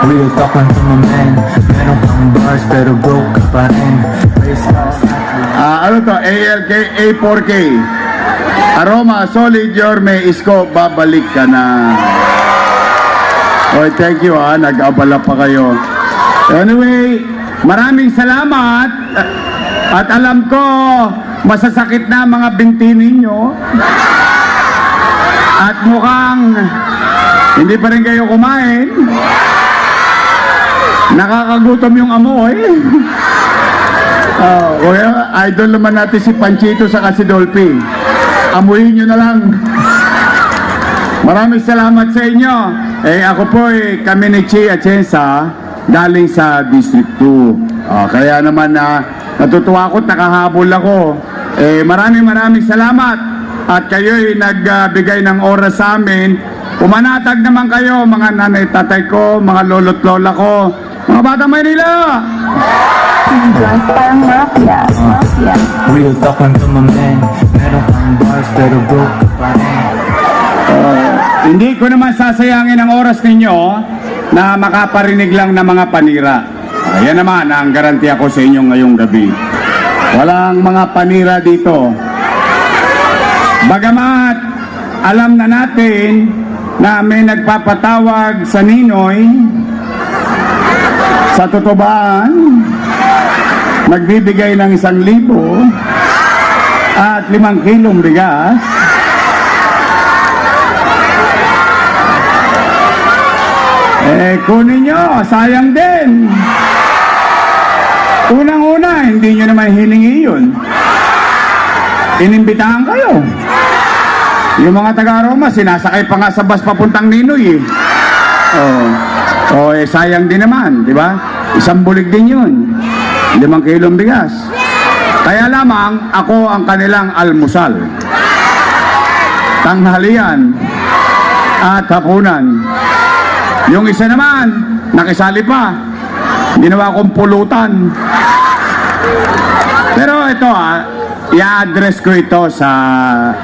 Real talk lang to my man. Meron kang bars pero broke ka pa rin. Ano to? ALK, A4K. Aroma, Solid, Yorme, Isko, babalik ka na. Okay, thank you nag-abala pa kayo. Anyway, maraming salamat. At alam ko, masasakit na mga binti ninyo. At mukhang hindi pa rin kayo kumain. Nakakagutom yung amoy. Idol naman natin si Panchito sa si Dolphy. Amuyin nyo na lang. Maraming salamat sa inyo. Ako po kami ni Chi Atienza galing sa District 2. Kaya naman natutuwa ako, nakahabol ako. Maraming salamat. At kayo'y nagbigay ng oras sa amin. Umanatag naman kayo, mga nanay, tatay ko, mga lolo't lola ko, mga batang Maynila. Parang mafia. Real talk lang to my man. Meron kang bars pero broke ka pa rin. Hindi ko naman sasayangin ang oras ninyo na makaparinig lang ng mga panira. Yan naman ang garantiya ko sa inyo ngayong gabi. Walang mga panira dito. Bagamat alam na natin na may nagpapatawag sa Ninoy, sa totobaan, nagbibigay ng 1,000 at 5 kilong bigas. Kunin nyo, sayang din. Unang-una, hindi nyo naman hilingi yun. Inimbitahan kayo. Yung mga taga-Roma, sinasakay pa nga sa bus papuntang Ninoy sayang din naman, di ba? 1 bulig din yun. 5 kilong bigas. Kaya lamang, ako ang kanilang almusal, tanghalian, at hapunan. Yung isa naman, nakisali pa. Ginawa kong pulutan. Pero ito i-address ko ito sa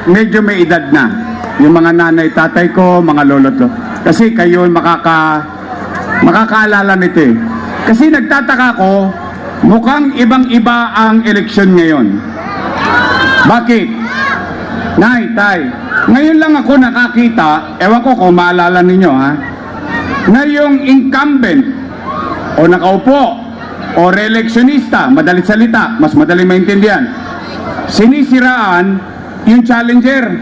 medyo may edad na. Yung mga nanay, tatay ko, mga lolo't lolo. Kasi kayo makakaalala nito Kasi nagtataka ko, mukhang ibang-iba ang eleksyon ngayon. Bakit? Nay, tay, ngayon lang ako nakakita, ewan ko kung maalala ninyo na yung incumbent o nakaupo o re-electionista, madalit salita, mas madaling maintindihan, sinisiraan yung challenger.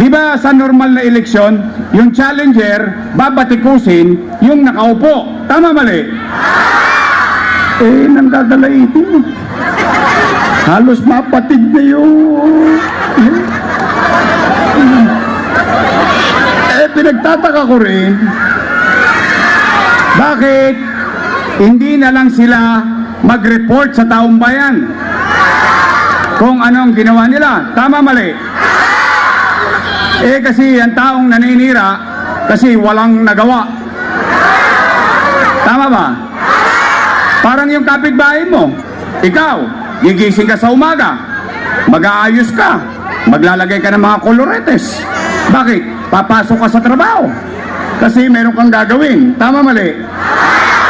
Di ba sa normal na eleksyon, yung challenger babatikusin yung nakaupo? Tama mali? Nandadalaitin. Halos mapatig na yung pinagtataka ko rin, bakit hindi na lang sila mag-report sa taong bayan kung anong ginawa nila? Tama mali? Kasi ang taong naninira kasi walang nagawa. Tama ba? Parang yung kapitbahay mo, ikaw, gigising ka sa umaga, mag-aayos ka, maglalagay ka ng mga koloretes. Bakit? Papasok ka sa trabaho kasi meron kang gagawin. Tama mali?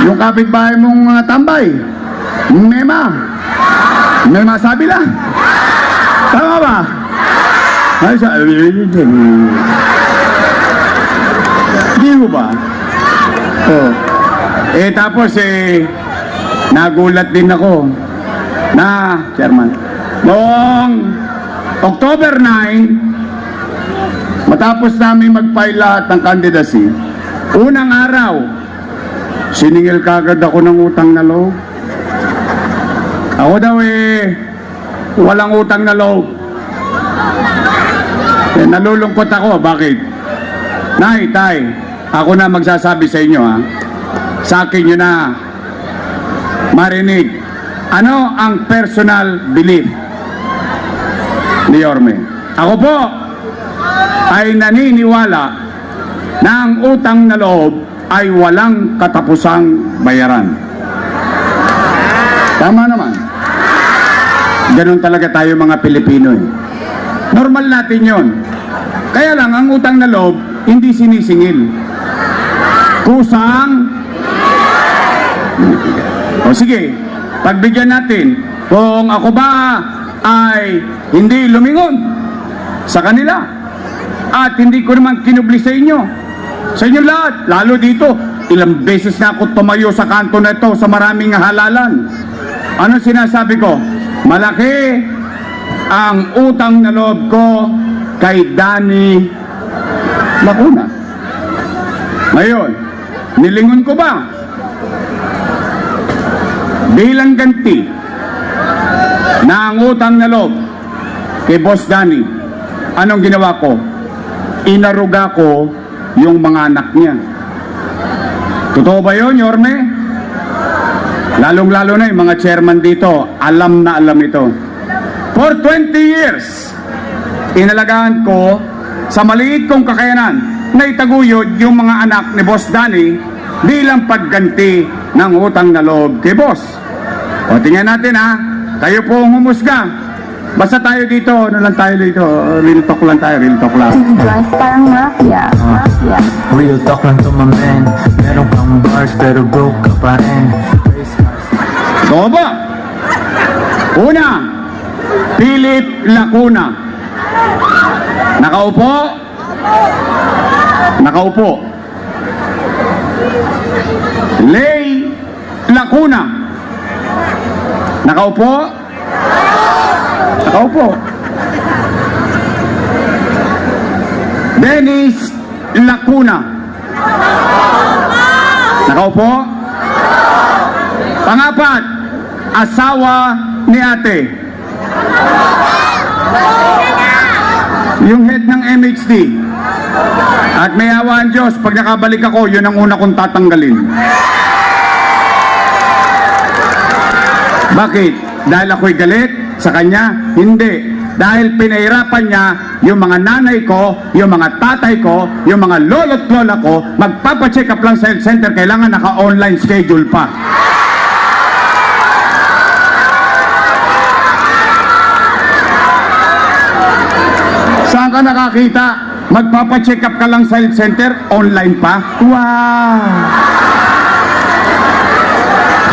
Yung kapitbahay mong tambay, may masabi lang. Tama ba? Hindi mo ba? Tapos nagulat din ako na, Chairman, noong October 9, matapos namin mag-file lahat ng candidacy, unang araw, siningil kagad ako ng utang na loob. Ako daw walang utang na loob. Nalulungkot ako. Bakit? Nay, tay, ako na magsasabi sa inyo sa akin nyo na marinig. Ano ang personal belief ni Yorme? Ako po ay naniniwala na ang utang na loob ay walang katapusang bayaran. Tama naman. Ganun talaga tayo mga Pilipino Normal natin yon. Kaya lang ang utang na loob hindi sinisingil. kusang. O sige, pagbigyan natin. Kung ako ba ay hindi lumingon sa kanila at hindi ko naman kinubli sa inyo, sa inyo lahat, lalo dito, ilang beses na ako tumayo sa kanto na ito sa maraming halalan. Ano sinasabi ko? Malaki ang utang na loob ko kay Danny Lacuna. Ngayon, nilingon ko ba? Bilang ganti na ang utang na loob kay Boss Danny, anong ginawa ko? Inaruga ko yung mga anak niya. Totoo ba yun, Yorme? Lalong-lalo na yung mga chairman dito, alam na alam ito. For 20 years, inalagaan ko sa maliit kong kakayanan na itaguyod yung mga anak ni Boss Danny bilang pagganti ng utang na loob kay Boss. O tingnan natin ha, tayo po ang humusga. Basta tayo dito, ano lang tayo dito, real talk lang tayo, real talk lang. Drive parang mafia. Mafia. Real talk lang to my man. Meron kang bars pero broke ka pa rin. Race cars. Totoo ba? Una, Philip Lacuna. Nakaupo? Nakaupo. Lay Lacuna. Nakaupo? Nakaupo. Dennis Lacuna. Nakaupo? Pangapat, asawa ni ate. Yung head ng MHD. At may awa ang Diyos, pag nakabalik ako, yun ang una kong tatanggalin. Bakit? Dahil ako'y galit sa kanya? Hindi. Dahil pinahirapan niya yung mga nanay ko, yung mga tatay ko, yung mga lolo't lola ko, magpapacheck up lang sa health center, kailangan naka-online schedule pa. Saan ka nakakita? Magpapacheck up ka lang sa health center, online pa? Wow!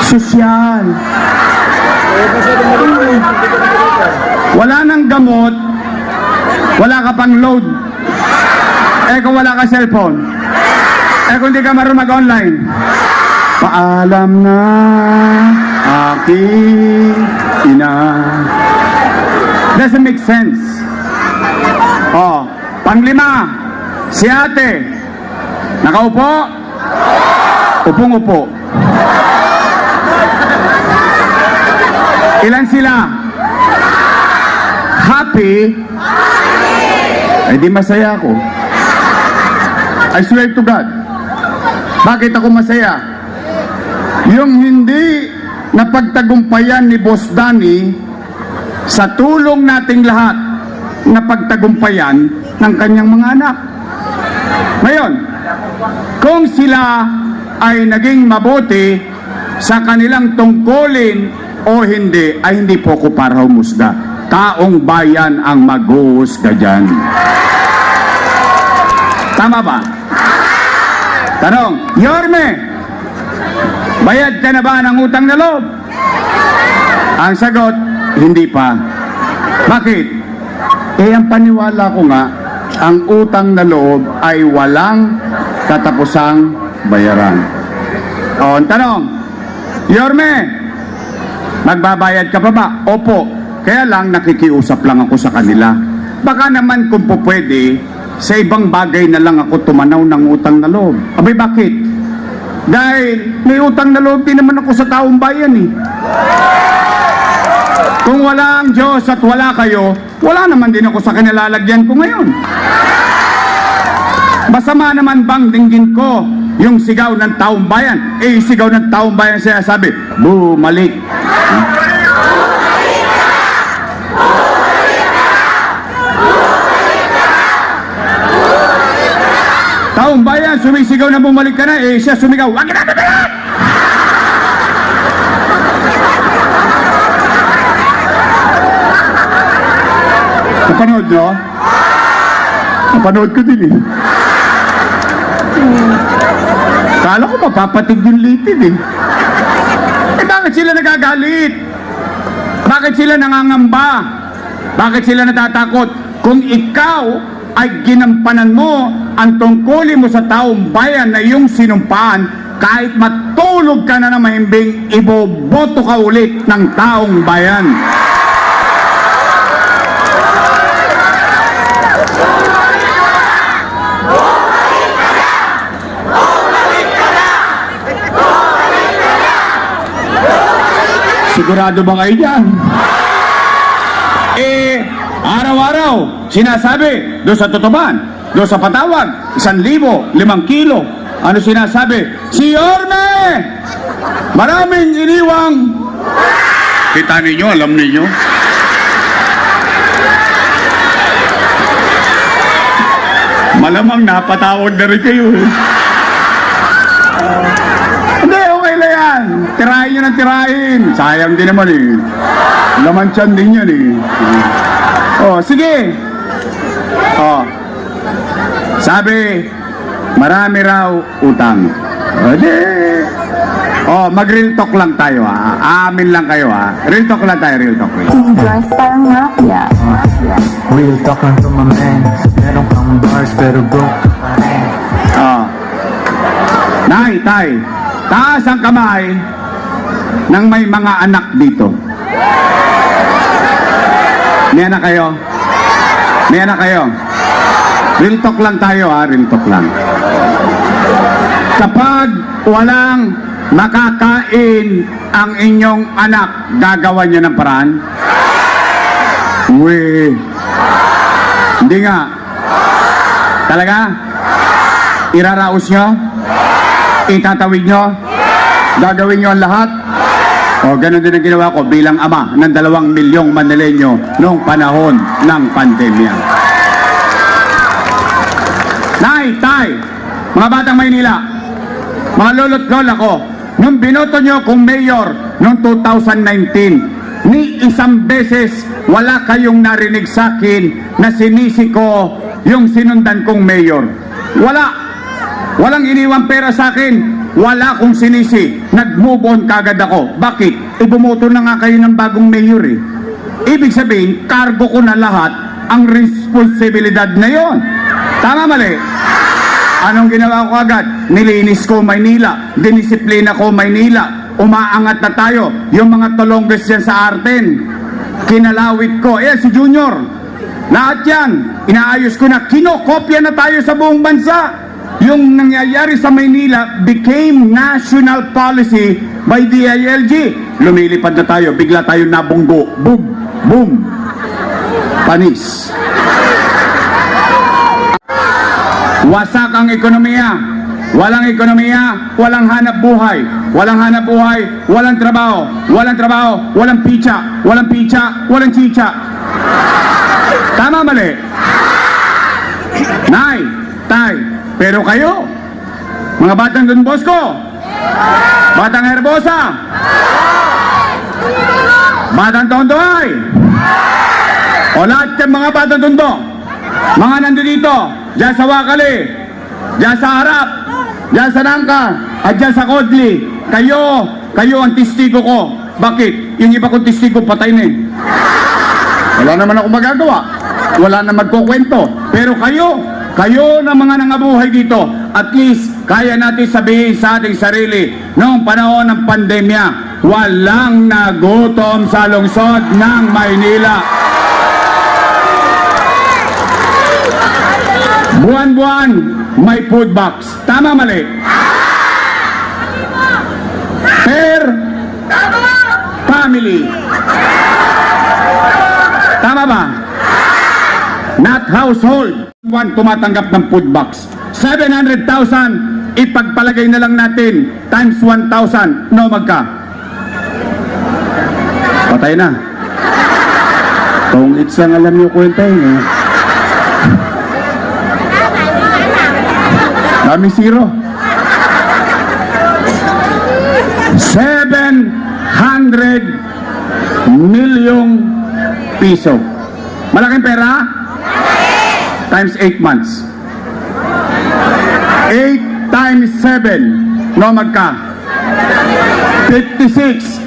Sosyal! Wala nang gamot, wala ka pang load. Eh kung wala ka cellphone, eh kung di ka marunong mag-online, paalam na aking ina. Doesn't make sense. Oh, panglima, si ate, nakaupo? Upong-upo. Ilan sila? Happy? Eh di masaya ako. I swear to God. Bakit ako masaya? Yung hindi napagtagumpayan ni Boss Danny sa tulong nating lahat na pagtagumpayan ng kanyang mga anak. Ngayon, kung sila ay naging mabuti sa kanilang tungkulin o hindi, ay hindi po ko para humusga. Taong bayan ang maghuhusga dyan. Tama ba? Tanong, Yorme, bayad ka na ba ng utang na loob? Ang sagot, hindi pa. Bakit? Eh, ang paniwala ko nga, ang utang na loob ay walang katapusang bayaran. O, ang tanong, Yorme, magbabayad ka pa ba? Opo. Kaya lang nakikiusap lang ako sa kanila. Baka naman kung po pwede, sa ibang bagay na lang ako tumanaw ng utang na loob. Abay, bakit? Dahil may utang na loob din naman ako sa taong bayan eh. Kung wala ang Diyos at wala kayo, wala naman din ako sa kinilalagyan ko ngayon. Masama naman bang dinggin ko yung sigaw ng taong bayan? Eh, sigaw ng taong bayan siya sabi, bumalik. Taong bayan, sumisigaw na bumalik ka na, eh siya sumigaw, wag na bumalik! Napanood nyo? Napanood ko din eh. Kala ko mapapatig yung litid eh. Eh bakit sila nagagalit? Bakit sila nangangamba? Bakit sila natatakot? Kung ikaw ay ginampanan mo ang tungkulin mo sa taong bayan na iyong sinumpaan, kahit matulog ka na mahimbing, iboboto ka ulit ng taong bayan. Sigurado ba kayo dyan? Araw-araw, sinasabi, doon sa tutuban, doon sa patawag, 1,000, 5 kilo. Ano sinasabi? Si Yorme! Maraming iniwang... Kita ninyo, alam ninyo. Malamang napatawag na rin kayo. Hindi, okay na yan. Tirahin nyo ng tirahin. Sayang din naman eh. Laman tiyan din yan eh. Oh, sige. Oh. Sabi, marami raw utang. Oh, mag-real talk lang tayo ha. Amin lang kayo ha. Real talk lang tayo, real talk. Team Joyce parang mafia. Mafia. Real talk lang to my man. Meron kang bars pero broke ka pa rin. Oh. Nay, tay, taas ang kamay ng may mga anak dito. May anak kayo? May anak kayo? Real talk lang tayo ha, real talk lang. Kapag walang makakain ang inyong anak, gagawa niyo ng paraan? Uy. Hindi nga. Talaga? Iraraos nyo? Itatawid nyo? Gagawin nyo ang lahat? O, ganun din ang ginawa ko bilang ama ng 2 milyong Manileño noong panahon ng pandemya. Nay, tay, mga batang Maynila, mga lolo't lola ko, nung binoto nyo kong mayor noong 2019, ni isang beses wala kayong narinig sa akin na sinisi ko yung sinundan kong mayor. Wala. Walang iniwang pera sa akin. Wala kong sinisi. Nag-move on kagad ako. Bakit? Ibumoto na nga kayo ng bagong mayor eh. Ibig sabihin, kargo ko na lahat ang responsibilidad na yon. Tama mali? Anong ginawa ko agad? Nilinis ko Maynila. Dinisiplina ko Maynila. Umaangat na tayo. Yung mga tulongges yan sa Arten. Kinalawit ko. Si Junior. Lahat yan. Inaayos ko na. Kinokopya na tayo sa buong bansa. Yung nangyayari sa Maynila became national policy by DILG. Lumilipad na tayo, bigla tayo nabunggo. Boom! Boom! Panis. Wasak ang ekonomiya. Walang ekonomiya, walang hanap buhay. Walang hanap buhay, walang trabaho. Walang trabaho, walang picha. Walang picha, walang chicha. Tama mali? Nay, tay, pero kayo, mga batang Don Bosco, batang Herbosa, batang Tondoy, o lahat ng mga batang Tondo, mga nandito, dyan sa Wakali, dyan sa harap, dyan sa Nangka, at dyan sa Kodli, kayo ang testigo ko. Bakit? Yung iba kong testigo patay na eh. Wala naman ako magagawa. Wala na magkukwento. Pero kayo na mga nangabuhay dito, at least kaya natin sabihin sa ating sarili, noong panahon ng pandemya, walang nagutom sa lungsod ng Maynila. Buwan-buwan, may food box. Tama mali? Per family. Tama ba? Not household. One tumatanggap ng food box. 700,000, ipagpalagay na lang natin times 1,000. No, magka? Patay na. Kung it's ang alam niyo kwenta yun eh. Dami zero. 700 milyong piso. Malaking pera? Times 8 months. 8 times 7. No, magka? 56.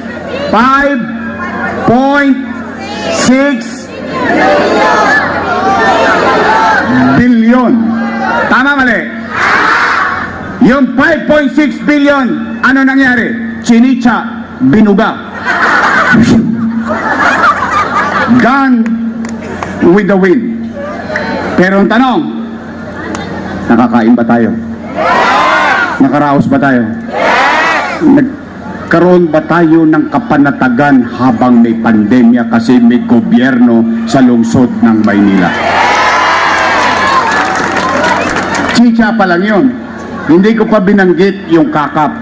5.6 billion. Tama, mali? Yung 5.6 billion, ano nangyari? Chinitsa, binuga. Gone with the wind. Pero ang tanong, nakakain ba tayo? Nakaraos ba tayo? Nagkaroon ba tayo ng kapanatagan habang may pandemya kasi may gobyerno sa lungsod ng Maynila? Chicha pa lang yun. Hindi ko pa binanggit yung kakap.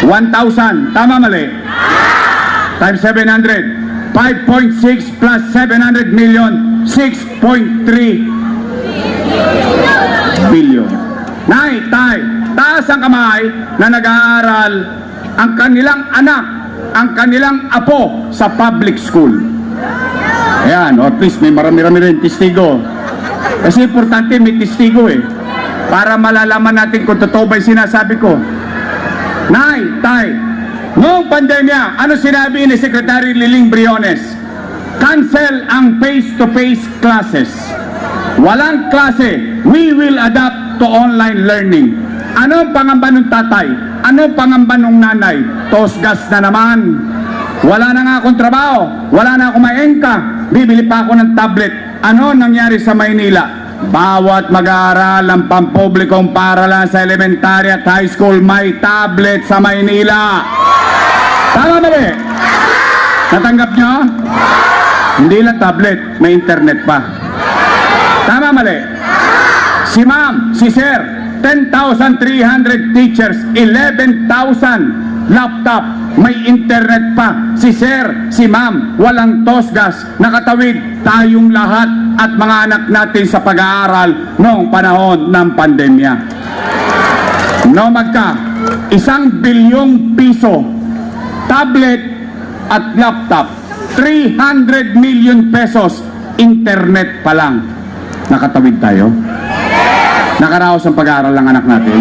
1,000. Tama, mali? Times 700. 5.6 plus 700 million. 6.3 billion. Nay, tay, taas ang kamay na nag-aaral ang kanilang anak, ang kanilang apo sa public school. Ayan, o at least may marami-rami rin testigo. Kasi importante may testigo para malalaman natin kung totoo ba yung sinasabi ko. Nay, tay, noong pandemya, ano sinabi ni Secretary Liling Briones? Cancel ang face-to-face classes. Walang klase. We will adapt to online learning. Ano ang pangamba ng tatay? Ano ang pangamba ng nanay? Tosgas na naman. Wala na nga akong trabaho. Wala na akong maengka. Bibili pa ako ng tablet. Ano nangyari sa Maynila? Bawat mag-aaral ng pampublikong paaralan sa elementary at high school may tablet sa Maynila. Tama ba? Natanggap nyo? Hindi lang tablet, may internet pa. Tama mali? Si ma'am, si sir, 10,300 teachers, 11,000 laptop, may internet pa. Si sir, si ma'am, walang tosgas, nakatawid tayong lahat at mga anak natin sa pag-aaral noong panahon ng pandemya. No, magka, 1 bilyong piso, tablet at laptop, 300 million pesos, internet pa lang. Nakatawid tayo? Nakaraos ang pag-aaral ng anak natin?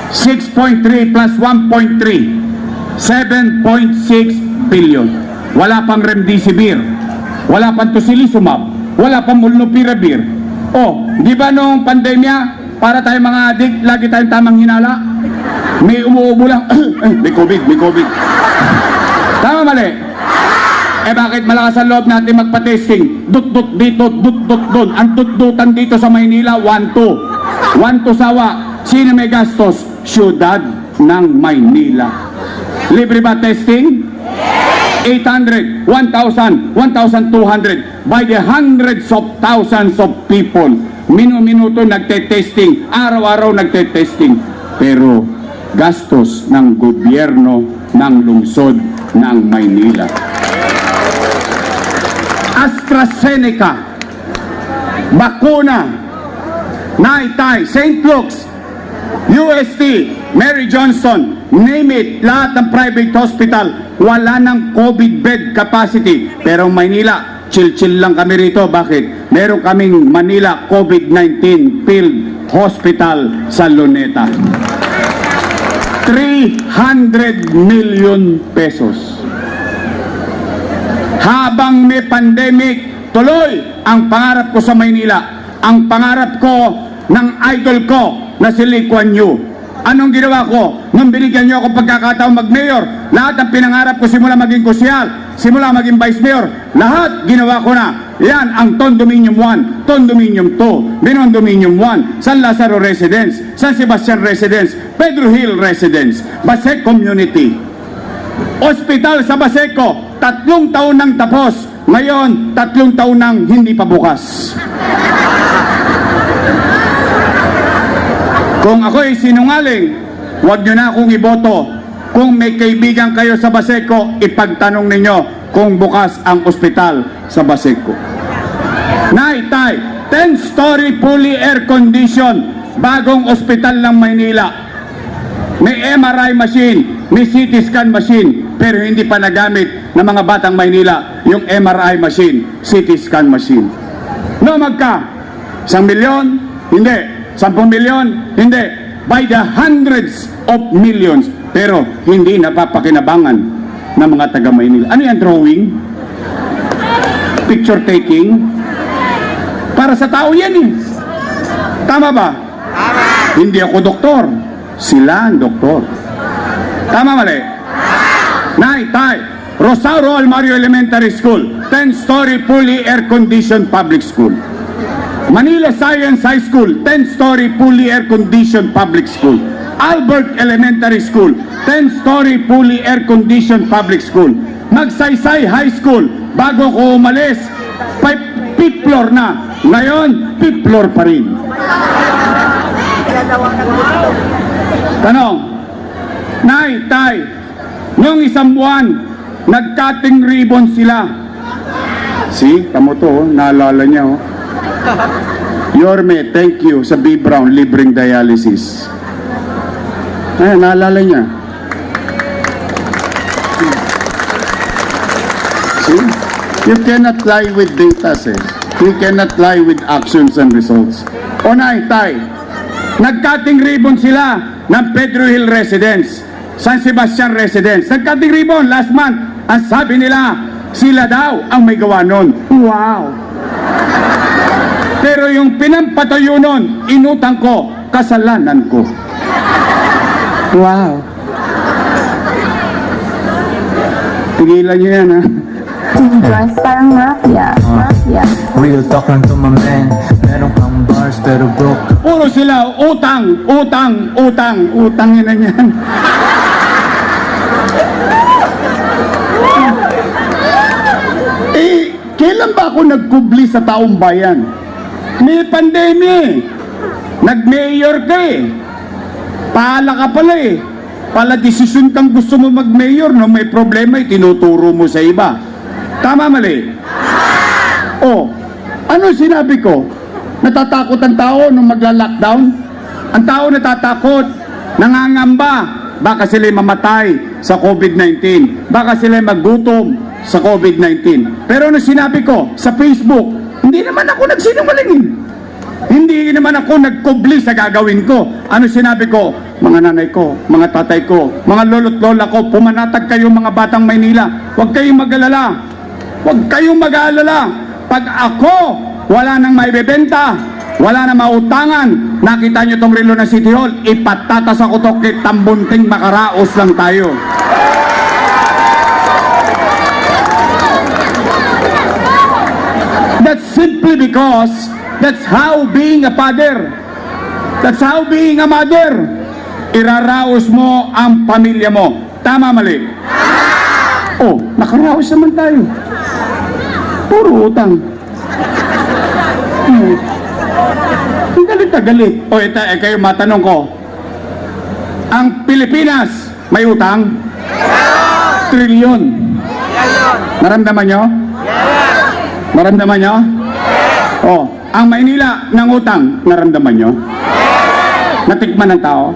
6.3 plus 1.3, 7.6 billion. Wala pang remdesivir, wala pang tocilizumab, wala pang molnupiravir. Di ba noong pandemya, para tayo mga adik, lagi tayong tamang hinala? May umuubo lang, may COVID, may COVID. Tama mali? Bakit malakas ang loob natin magpa-testing? Dut-dut dito, dut-dut doon. Ang dut-dutan dito sa Maynila, 1-2. 1-2 sawa. Sino may gastos? Syudad ng Maynila. Libre ba testing? 800, 1,000, 1,200 by the hundreds of thousands of people. Minu-minuto nagte-testing, araw-araw nagte-testing. Pero gastos ng gobyerno ng lungsod ng Maynila. AstraZeneca, bakuna, Naitay, St. Luke's, UST, Mary Johnson, name it, lahat ng private hospital, wala ng COVID bed capacity. Pero Maynila, chill-chill lang kami rito. Bakit? Meron kaming Manila COVID-19 Field Hospital sa Luneta. 300 million pesos. Habang may pandemic, tuloy ang pangarap ko sa Maynila. Ang pangarap ko ng idol ko na si Lee Kuan Yew. Anong ginawa ko? Nung binigyan niyo ako pagkakataon mag-mayor, lahat ng pinangarap ko simula maging kusyal, simula maging vice mayor, lahat ginawa ko na. Yan ang Condominium 1, Condominium 2, Binondominium 1, San Lazaro Residence, San Sebastian Residence, Pedro Hill Residence, Basec Community. Hospital sa Baseco, 3 taon nang tapos. Ngayon, 3 taon nang hindi pa bukas. Kung ako'y sinungaling, huwag nyo na akong iboto. Kung may kaibigan kayo sa Baseco, ipagtanong ninyo kung bukas ang ospital sa Baseco. Naitay, 10-story fully air-conditioned, bagong ospital ng Maynila. May MRI machine, may CT scan machine, pero hindi pa nagamit ng mga batang Maynila yung MRI machine, CT scan machine. No, magka? 1 milyon? Hindi. 10 milyon? Hindi. by the hundreds of millions. Pero hindi napapakinabangan ng mga taga Maynila. Ano yan, drawing? Picture taking? Para sa tao yan eh. Tama ba? Hindi ako doktor. Sila ang doktor. Tama mali? Nay, tay, Rosario Almario Elementary School, 10-story fully air-conditioned public school. Manila Science High School, 10-story fully air-conditioned public school. Albert Elementary School, 10-story fully air-conditioned public school. Magsaysay High School, bago ko umalis, 5th floor na. Ngayon, 5th floor pa rin. Tanong, Nay, tay, noong isang buwan, nag-cutting ribbon sila. See, tamo to, naalala niya, oh. Yorme, thank you sa B. Brown, libreng dialysis. Ay, naalala niya. See? You cannot lie with data, eh. You cannot lie with actions and results. O Nay, tay, nag-cutting ribbon sila ng Pedro Hill Residence, San Sebastian Residence. Nag-cutting ribbon last month. Ang sabi nila, sila daw ang may gawa nun. Wow! Pero yung pinampatayo nun, inutang ko, kasalanan ko. Wow! Tigilan niyo yan, ha? Teen Joyce parang mafia. Mafia. Real talk lang to my man. Meron kang bars pero broke. Puro sila, utang, utang, utang, utangin na yan. Kailan ba ako nagkubli sa taong bayan? May pandemya. Nag-mayor ka eh. Paala ka pala eh. Pala desisyon kang gusto mo mag-mayor, no? May problema, tinuturo mo sa iba. Tama mali? Oh, ano sinabi ko? Natatakot ang tao nung magla-lockdown? Ang tao natatakot, nangangamba, baka sila'y mamatay sa COVID-19, baka sila'y maggutom sa COVID-19. Pero ano sinabi ko sa Facebook, hindi naman ako nagsinungaling. Hindi naman ako nagkubli sa gagawin ko. Ano sinabi ko? Mga nanay ko, mga tatay ko, mga lolo't lola ko, pumanatag kayo mga batang Maynila. Huwag kayong mag-alala. Huwag kayong mag-aalala. Pag ako, wala nang maibebenta, wala nang mautangan, nakita nyo tong relo ng City Hall, ipatatas ako to kay tambunting makaraos lang tayo. That's simply because that's how being a father. That's how being a mother. Iraraos mo ang pamilya mo. Tama, mali? Oh, nakaraos naman tayo. Puro utang. Ang galit na galit. O, ito, kayo matanong ko. Ang Pilipinas, may utang? Trilyon. Naramdaman nyo? Naramdaman nyo? Oh, ang Maynila ng utang, naramdaman nyo? Natikman ng tao?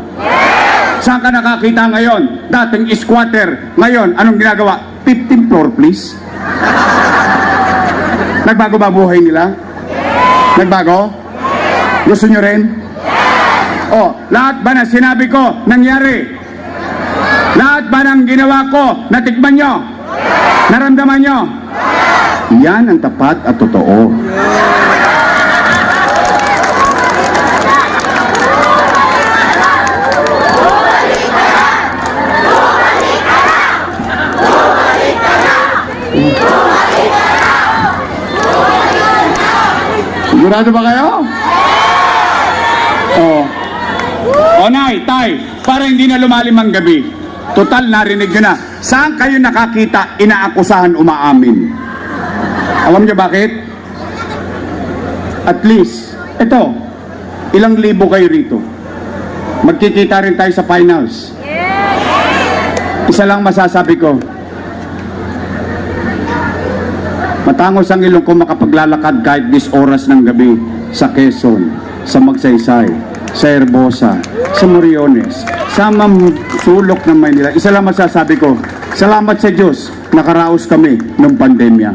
Saan ka nakakita ngayon? Dating squatter. Ngayon, anong ginagawa? 15th floor, please. Nagbago ba buhay nila? Nagbago? Gusto nyo rin? Oh, lahat ba na sinabi ko, nangyari? Lahat ba ng ginawa ko, natikman nyo? Naramdaman nyo? Yan ang tapat at totoo. Sigurado ba kayo? Oh. O nay, tay, para hindi na lumalim ang gabi. Total, narinig nyo na. Saan kayo nakakita, inaakusahan, umaamin? Alam nyo bakit? At least, ito, ilang libo kayo rito. Magkikita rin tayo sa finals. Isa lang masasabi ko. Matangos ang ilong ko makapaglalakad kahit 10 oras ng gabi sa Quezon, sa Magsaysay, sa Herbosa, sa Moriones, sa sulok ng Maynila. Isa lang masasabi ko, salamat sa Diyos, nakaraos kami ng pandemya.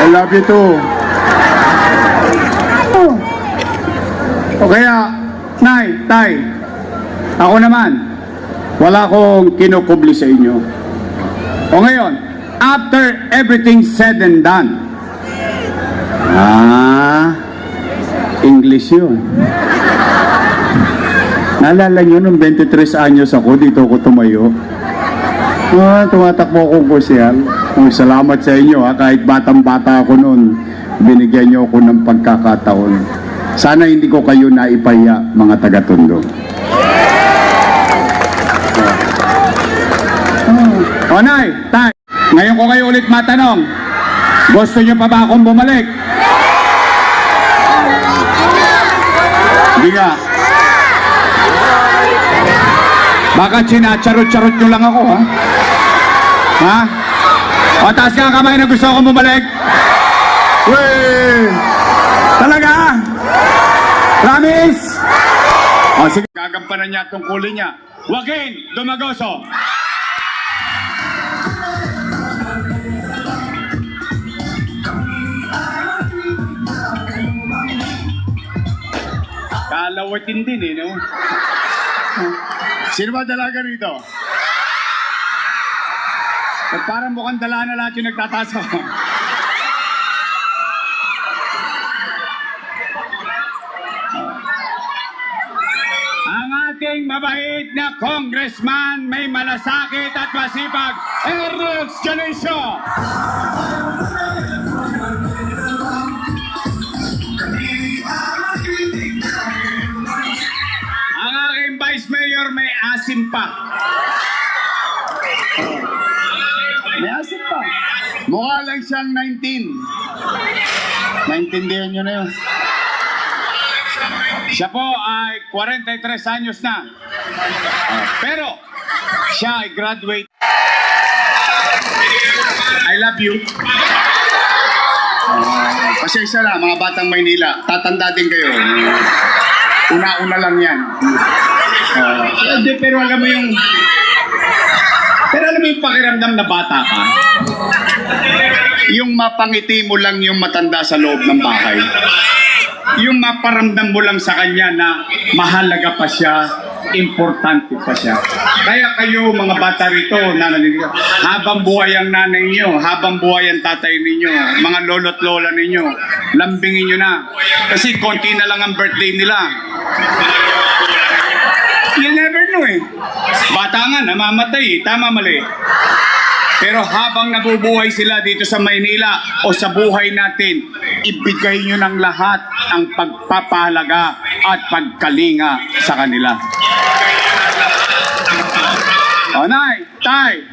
I love you too. O kaya, Nay, Tay, ako naman, wala akong kinukubli sa inyo. O ngayon, after everything said and done, English yun. Naalala nyo, nung 23 anyos ako, dito ako tumayo. Tumatakbo akong kursiyan. Salamat sa inyo, kahit batang-bata ako noon, binigyan nyo ako ng pagkakataon. Sana hindi ko kayo naipaya, mga taga-Tondo. O Nay, Tay, ngayon ko kayo ulit matanong, gusto nyo pa ba akong bumalik? Hindi nga. Baka sinacharot-charot nyo lang ako, ha? Ha? O, taas ka ang kamay na gusto akong bumalik? Wey! Talaga? Promise? O, sige, gagampanan niya tungkulin niya. Joaquin Dumagoso. Kalawatin din eh, no? Sino ba dalaga rito? At parang mukhang dala na lahat yung nagtataso. Ang ating mabait na congressman, may malasakit at masipag, Eric Jalisco. Ang aking vice mayor may asim pa. May asim pa. Mukha lang siyang 19. Naintindihan nyo na yun. Siya po ay 43 anyos na. Pero, siya ay graduate. I love you. Pasensya na, mga batang Maynila. Tatanda din kayo. Una-una lang yan. Pero alam mo yung... Pero alam mo yung pakiramdam na bata ka? Yung mapangiti mo lang yung matanda sa loob ng bahay. Yung maparamdam mo lang sa kanya na mahalaga pa siya, importante pa siya. Kaya kayo mga bata rito, habang buhay ang nanay niyo, habang buhay ang tatay ninyo, mga lolo't lola ninyo, lambingin nyo na. Kasi konti na lang ang birthday nila. You never know eh. Bata nga, namamatay eh. Tama, mali. Pero habang nabubuhay sila dito sa Maynila o sa buhay natin, ibigay nyo ng lahat ang pagpapahalaga at pagkalinga sa kanila. O Nay, Tay,